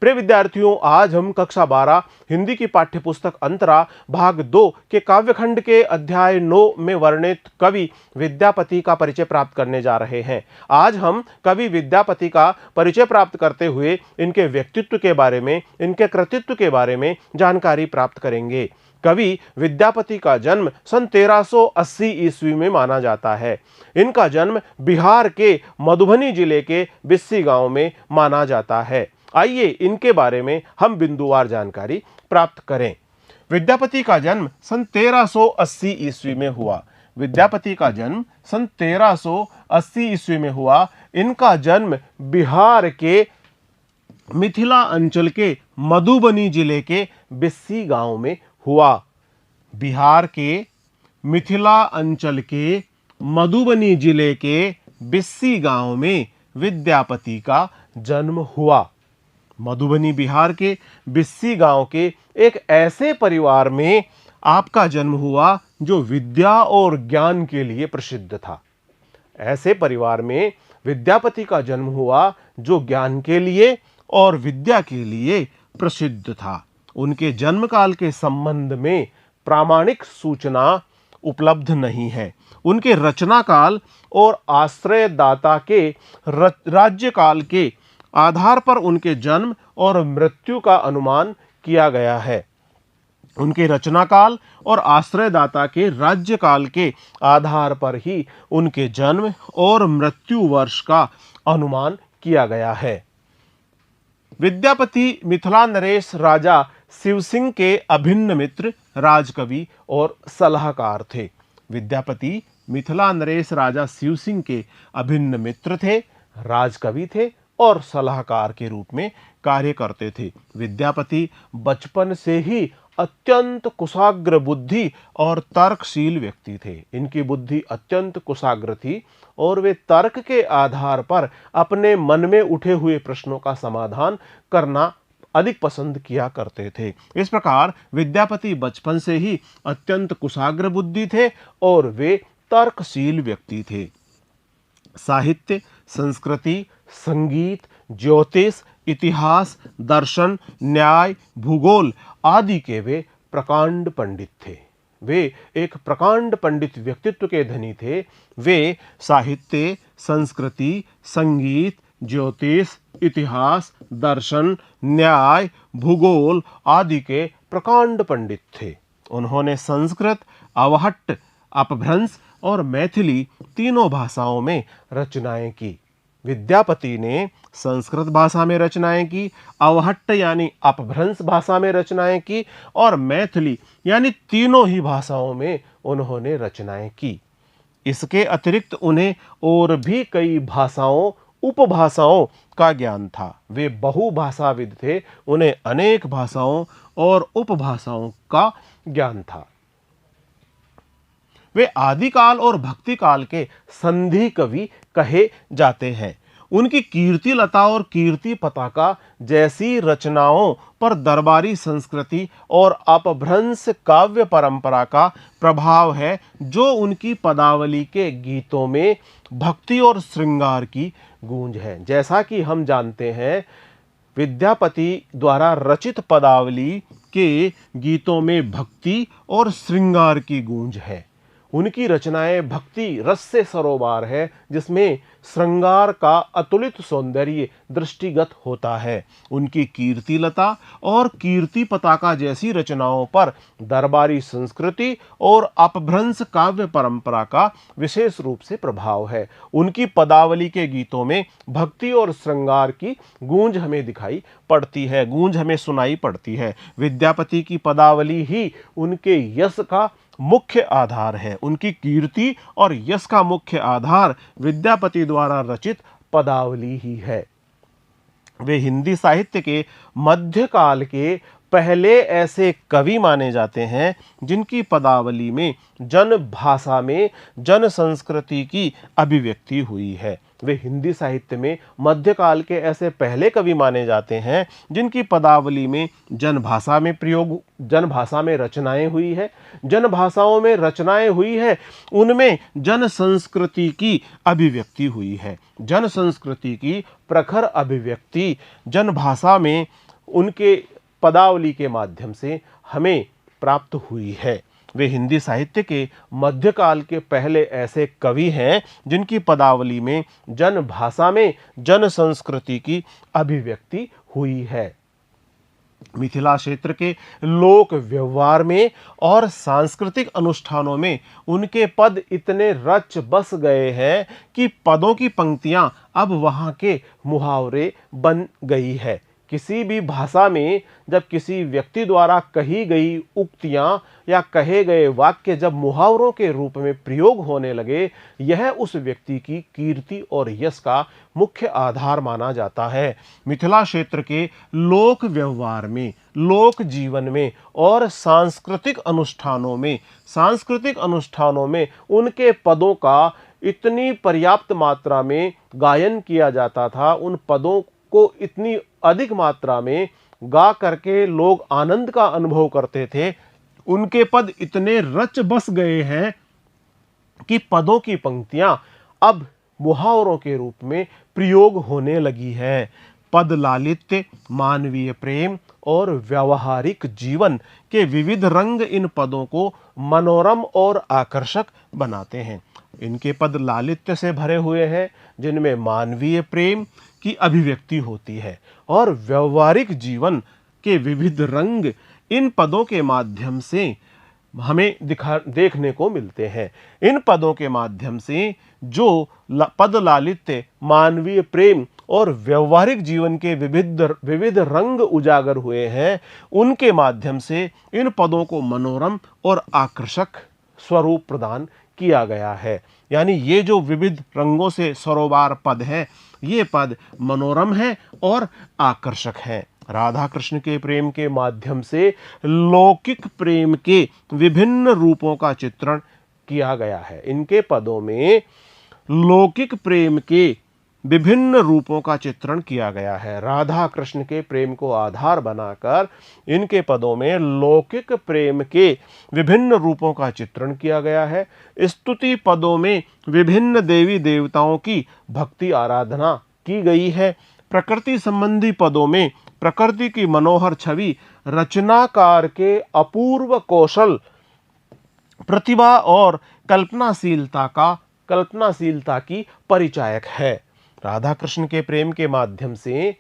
प्रिय विद्यार्थियों, आज हम कक्षा 12 हिंदी की पाठ्यपुस्तक अंतरा भाग 2 के काव्यखंड के अध्याय 9 में वर्णित कवि विद्यापति का परिचय प्राप्त करने जा रहे हैं। आज हम कवि विद्यापति का परिचय प्राप्त करते हुए इनके व्यक्तित्व के बारे में, इनके कृतित्व के बारे में जानकारी प्राप्त करेंगे। कवि विद्यापति का जन्म सन 1380 ईस्वी में माना जाता है। इनका जन्म बिहार के मधुबनी जिले के बिस्सी गांव में माना जाता है। आइए इनके बारे में हम बिंदुवार जानकारी प्राप्त करें। विद्यापति का जन्म सन 1380 ईस्वी में हुआ। विद्यापति का जन्म सन 1380 ईस्वी में हुआ। इनका जन्म बिहार के मिथिला अंचल के मधुबनी जिले के बिस्सी गांव में हुआ। बिहार के मिथिला अंचल के मधुबनी जिले के बिस्सी गांव में विद्यापति का जन्म हुआ। मधुबनी बिहार के बिस्सी गांव के एक ऐसे परिवार में आपका जन्म हुआ जो विद्या और ज्ञान के लिए प्रसिद्ध था। ऐसे परिवार में विद्यापति का जन्म हुआ जो ज्ञान के लिए और विद्या के लिए प्रसिद्ध था। उनके जन्म काल के संबंध में प्रामाणिक सूचना उपलब्ध नहीं है। उनके रचना काल और आश्रयदाता के राज्यकाल के आधार पर उनके जन्म और मृत्यु का अनुमान किया गया है। उनके रचना काल और आश्रयदाता के राज्यकाल के आधार पर ही उनके जन्म और मृत्यु वर्ष का अनुमान किया गया है। विद्यापति मिथिला नरेश राजा शिवसिंह के अभिन्न मित्र, राजकवि और सलाहकार थे। विद्यापति मिथिला नरेश राजा शिवसिंह के अभिन्न मित्र थे, राजकवि थे और सलाहकार के रूप में कार्य करते थे। विद्यापति बचपन से ही अत्यंत कुशाग्र बुद्धि और तर्कशील व्यक्ति थे। इनकी बुद्धि अत्यंत कुशाग्र थी और वे तर्क के आधार पर अपने मन में उठे हुए प्रश्नों का समाधान करना अधिक पसंद किया करते थे। इस प्रकार विद्यापति बचपन से ही अत्यंत कुशाग्र बुद्धि थे और वे तर्कशील व्यक्ति थे। साहित्य, संस्कृति, संगीत, ज्योतिष, इतिहास, दर्शन, न्याय, भूगोल आदि के वे प्रकांड पंडित थे। वे एक प्रकांड पंडित व्यक्तित्व के धनी थे। वे साहित्य, संस्कृति, संगीत, ज्योतिष, इतिहास, दर्शन, न्याय, भूगोल आदि के प्रकांड पंडित थे। उन्होंने संस्कृत, अवहट्ट, अपभ्रंश और मैथिली तीनों भाषाओं में रचनाएं की। विद्यापति ने संस्कृत भाषा में रचनाएं की, अवहट्ट यानी अपभ्रंश भाषा में रचनाएं की और मैथिली यानी तीनों ही भाषाओं में उन्होंने रचनाएं की। इसके अतिरिक्त उन्हें और भी कई भाषाओं, उपभाषाओं का ज्ञान था। वे बहुभाषाविद थे। उन्हें अनेक भाषाओं और उपभाषाओं का ज्ञान था। वे आदिकाल और भक्तिकाल के संधि कवि कहे जाते हैं। उनकी कीर्तिलता और कीर्ति पताका जैसी रचनाओं पर दरबारी संस्कृति और अपभ्रंश काव्य परंपरा का प्रभाव है, जो उनकी पदावली के गीतों में भक्ति और श्रृंगार की गूंज है। जैसा कि हम जानते हैं, विद्यापति द्वारा रचित पदावली के गीतों में भक्ति और श्रृंगार की गूंज है। उनकी रचनाएं भक्ति रस से सरोबार है, जिसमें श्रृंगार का अतुलित सौंदर्य दृष्टिगत होता है। उनकी कीर्तिलता और कीर्ति पताका जैसी रचनाओं पर दरबारी संस्कृति और अपभ्रंश काव्य परंपरा का विशेष रूप से प्रभाव है। उनकी पदावली के गीतों में भक्ति और श्रृंगार की गूंज हमें दिखाई पड़ती है, गूंज हमें सुनाई पड़ती है। विद्यापति की पदावली ही उनके यश का मुख्य आधार है। उनकी कीर्ति और यश का मुख्य आधार विद्यापति द्वारा रचित पदावली ही है। वे हिंदी साहित्य के मध्यकाल के पहले ऐसे कवि माने जाते हैं जिनकी पदावली में जन भाषा में जन संस्कृति की अभिव्यक्ति हुई है। वे हिंदी साहित्य में मध्यकाल के ऐसे पहले कवि माने जाते हैं जिनकी पदावली में जन भाषा में प्रयोग, जन भाषा में रचनाएं हुई है। जन भाषाओं में रचनाएं हुई है, उनमें जन संस्कृति की अभिव्यक्ति हुई है। जन संस्कृति की प्रखर अभिव्यक्ति जन भाषा में उनके पदावली के माध्यम से हमें प्राप्त हुई है। वे हिंदी साहित्य के मध्यकाल के पहले ऐसे कवि हैं जिनकी पदावली में जन भाषा में जन संस्कृति की अभिव्यक्ति हुई है। मिथिला क्षेत्र के लोक व्यवहार में और सांस्कृतिक अनुष्ठानों में उनके पद इतने रच बस गए हैं कि पदों की पंक्तियां अब वहां के मुहावरे बन गई है। किसी भी भाषा में जब किसी व्यक्ति द्वारा कही गई उक्तियां या कहे गए वाक्य जब मुहावरों के रूप में प्रयोग होने लगे, यह उस व्यक्ति की कीर्ति और यश का मुख्य आधार माना जाता है। मिथिला क्षेत्र के लोक व्यवहार में, लोक जीवन में और सांस्कृतिक अनुष्ठानों में उनके पदों का इतनी पर्याप्त मात्रा में गायन किया जाता था, उन पदों को इतनी अधिक मात्रा में गा करके लोग आनंद का अनुभव करते थे। उनके पद इतने रच बस गए हैं कि पदों की पंक्तियां अब मुहावरों के रूप में प्रयोग होने लगी है। पद लालित्य, मानवीय प्रेम और व्यावहारिक जीवन के विविध रंग इन पदों को मनोरम और आकर्षक बनाते हैं। इनके पद लालित्य से भरे हुए हैं, जिनमें मानवीय प्रेम की अभिव्यक्ति होती है, और व्यवहारिक जीवन के विविध रंग इन पदों के माध्यम से हमें देखने को मिलते हैं। इन पदों के माध्यम से जो पद लालित्य, मानवीय प्रेम और व्यवहारिक जीवन के विविध रंग उजागर हुए हैं, उनके माध्यम से इन पदों को मनोरम और आकर्षक स्वरूप प्रदान किया गया है। यानी ये जो विविध रंगों से सरोबार पद है, ये पद मनोरम है और आकर्षक है। राधा कृष्ण के प्रेम के माध्यम से लौकिक प्रेम के विभिन्न रूपों का चित्रण किया गया है। इनके पदों में लौकिक प्रेम के विभिन्न रूपों का चित्रण किया गया है। राधा कृष्ण के प्रेम को आधार बनाकर इनके पदों में लौकिक प्रेम के विभिन्न रूपों का चित्रण किया गया है। स्तुति पदों में विभिन्न देवी देवताओं की भक्ति आराधना की गई है। प्रकृति संबंधी पदों में प्रकृति की मनोहर छवि रचनाकार के अपूर्व कौशल, प्रतिभा और कल्पनाशीलता की परिचायक है। राधा कृष्ण के प्रेम के माध्यम से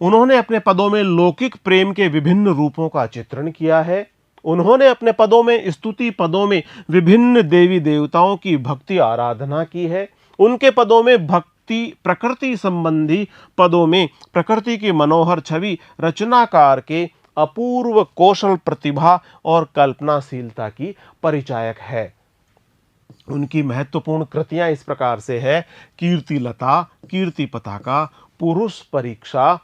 उन्होंने अपने पदों में लौकिक प्रेम के विभिन्न रूपों का चित्रण किया है। उन्होंने अपने पदों में, स्तुति पदों में विभिन्न देवी देवताओं की भक्ति आराधना की है। उनके पदों में प्रकृति संबंधी पदों में प्रकृति की मनोहर छवि, रचनाकार के अपूर्व कौशल, प्रतिभा और कल्पनाशीलता की परिचायक है। उनकी महत्वपूर्ण कृतियां इस प्रकार से है: कीर्तिलता, कीर्ति पताका, पुरुष परीक्षा,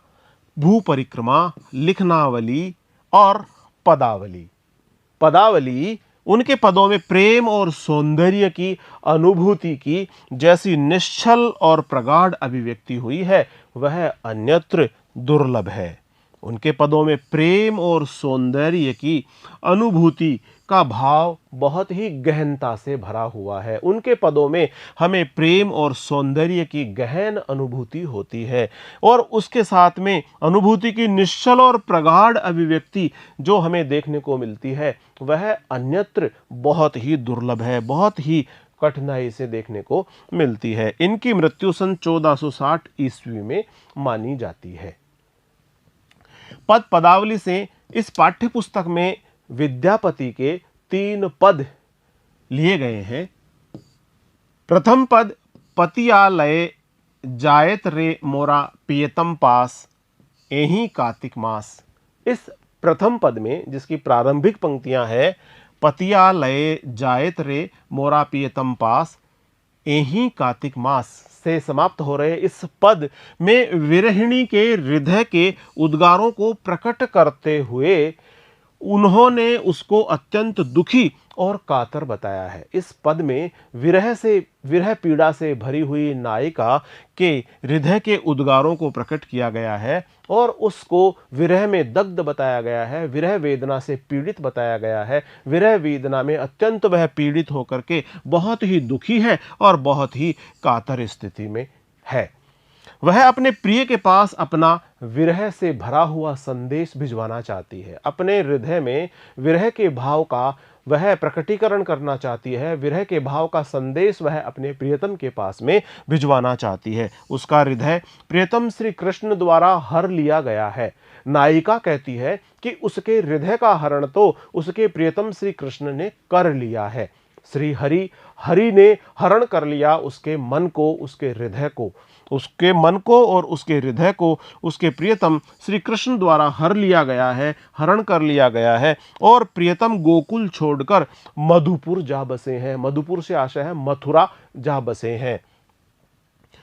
भू परिक्रमा, लिखनावली और पदावली। पदावली उनके पदों में प्रेम और सौंदर्य की अनुभूति की जैसी निश्चल और प्रगाढ़ अभिव्यक्ति हुई है, वह अन्यत्र दुर्लभ है। उनके पदों में प्रेम और सौंदर्य की अनुभूति का भाव बहुत ही गहनता से भरा हुआ है। उनके पदों में हमें प्रेम और सौंदर्य की गहन अनुभूति होती है, और उसके साथ में अनुभूति की निश्चल और प्रगाढ़ अभिव्यक्ति जो हमें देखने को मिलती है, वह अन्यत्र बहुत ही दुर्लभ है, बहुत ही कठिनाई से देखने को मिलती है। इनकी मृत्यु सन 1460 ईस्वी में मानी जाती है। पदावली से इस पाठ्य पुस्तक में विद्यापति के 3 पद लिए गए हैं। प्रथम पद, पतिया लय जायत रे मोरा पियतम पास, एही कार्तिक मास। इस प्रथम पद में, जिसकी प्रारंभिक पंक्तियां हैं, पतिया लय जायत रे मोरा पियतम पास, एही कार्तिक मास से समाप्त हो रहे इस पद में विरहिणी के हृदय के उद्गारों को प्रकट करते हुए उन्होंने उसको अत्यंत दुखी और कातर बताया है। इस पद में विरह पीड़ा से भरी हुई नायिका के हृदय के उद्गारों को प्रकट किया गया है और उसको विरह में दग्ध बताया गया है, विरह वेदना से पीड़ित बताया गया है। विरह वेदना में अत्यंत वह पीड़ित होकर के बहुत ही दुखी है और बहुत ही कातर स्थिति में है। वह अपने प्रिय के पास अपना विरह से भरा हुआ संदेश भिजवाना चाहती है। अपने हृदय में विरह के भाव का वह प्रकटीकरण करना चाहती है। विरह के भाव का संदेश वह अपने प्रियतम के पास में भिजवाना चाहती है। उसका हृदय प्रियतम श्री कृष्ण द्वारा हर लिया गया है। नायिका कहती है कि उसके हृदय का हरण तो उसके प्रियतम श्री कृष्ण ने कर लिया है। श्री हरि ने हरण कर लिया उसके मन को, उसके हृदय को, उसके मन को और उसके हृदय को उसके प्रियतम श्री कृष्ण द्वारा हर लिया गया है, हरण कर लिया गया है। और प्रियतम गोकुल छोड़कर मधुपुर जा बसे हैं। मधुपुर से आशय है मथुरा जा बसे हैं।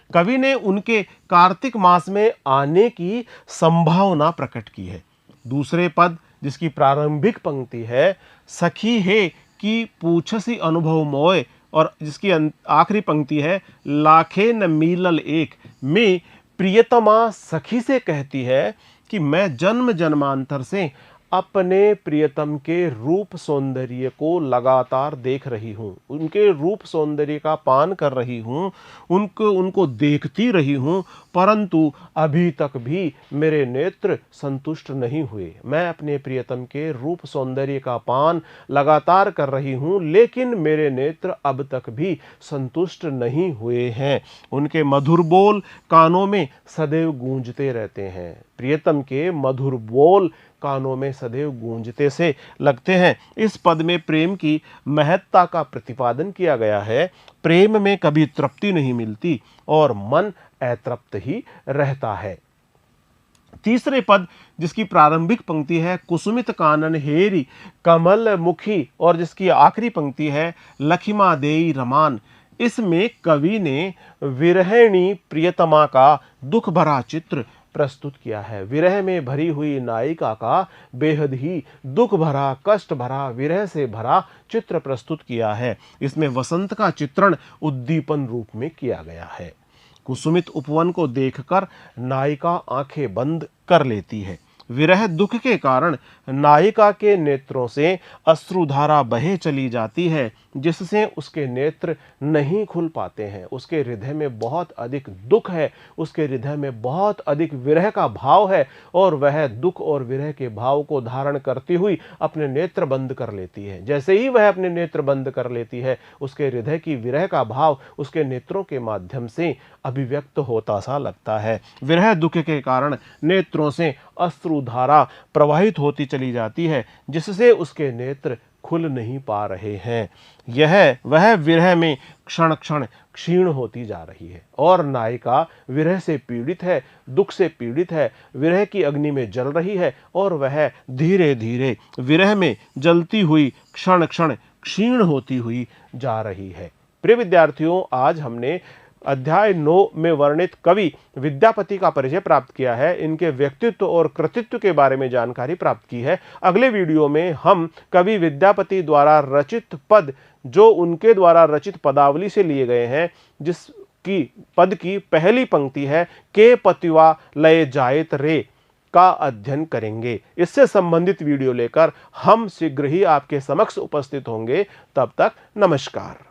कवि ने उनके कार्तिक मास में आने की संभावना प्रकट की है। दूसरे पद जिसकी प्रारंभिक पंक्ति है सखी है कि पूछसी अनुभव मोय, और जिसकी आखिरी पंक्ति है लाखे न मीलल एक, में प्रियतमा सखी से कहती है कि मैं जन्म जन्मांतर से अपने प्रियतम के रूप सौंदर्य को लगातार देख रही हूँ, उनके रूप सौंदर्य का पान कर रही हूँ, उनको देखती रही हूँ, परंतु अभी तक भी मेरे नेत्र संतुष्ट नहीं हुए। मैं अपने प्रियतम के रूप सौंदर्य का पान लगातार कर रही हूँ, लेकिन मेरे नेत्र अब तक भी संतुष्ट नहीं हुए हैं। उनके मधुर बोल कानों में सदैव गूंजते रहते हैं। प्रियतम के मधुर बोल कानों में सदैव गूंजते से लगते हैं। इस पद में प्रेम की महत्ता का प्रतिपादन किया गया है। प्रेम में कभी तृप्ति नहीं मिलती और मन अतृप्त ही रहता है। तीसरे पद जिसकी प्रारंभिक पंक्ति है कुसुमित कानन हेरी कमल मुखी, और जिसकी आखिरी पंक्ति है लखिमा देई रमान, इसमें कवि ने विरहिणी प्रियतमा का दुख भरा चित्र प्रस्तुत किया है। विरह में भरी हुई नायिका का बेहद ही दुख भरा, कष्ट भरा, विरह से भरा चित्र प्रस्तुत किया है। इसमें वसंत का चित्रण उद्दीपन रूप में किया गया है। कुसुमित उपवन को देखकर नायिका आंखें बंद कर लेती है। विरह दुख के कारण नायिका के नेत्रों से अश्रुधारा बहे चली जाती है, जिससे उसके नेत्र नहीं खुल पाते हैं। उसके हृदय में बहुत अधिक दुख है, उसके हृदय में बहुत अधिक विरह का भाव है, और वह दुख और विरह के भाव को धारण करती हुई अपने नेत्र बंद कर लेती है। जैसे ही वह अपने नेत्र बंद कर लेती है, उसके हृदय की विरह का भाव उसके नेत्रों के माध्यम से अभिव्यक्त होता सा लगता है। विरह दुख के कारण नेत्रों से अश्रुधारा प्रवाहित होती चली जाती है, जिससे उसके नेत्र खुल नहीं पा रहे हैं। वह विरह में क्षण क्षण क्षीण होती जा रही है, और नायिका विरह से पीड़ित है, दुख से पीड़ित है, विरह की अग्नि में जल रही है, और वह धीरे धीरे विरह में जलती हुई क्षण क्षण क्षीण होती हुई जा रही है। प्रिय विद्यार्थियों, आज हमने अध्याय 9 में वर्णित कवि विद्यापति का परिचय प्राप्त किया है। इनके व्यक्तित्व और कृतित्व के बारे में जानकारी प्राप्त की है। अगले वीडियो में हम कवि विद्यापति द्वारा रचित पद, जो उनके द्वारा रचित पदावली से लिए गए हैं, जिसकी पद की पहली पंक्ति है के पतिवा लय जायत रे, का अध्ययन करेंगे। इससे संबंधित वीडियो लेकर हम शीघ्र ही आपके समक्ष उपस्थित होंगे। तब तक नमस्कार।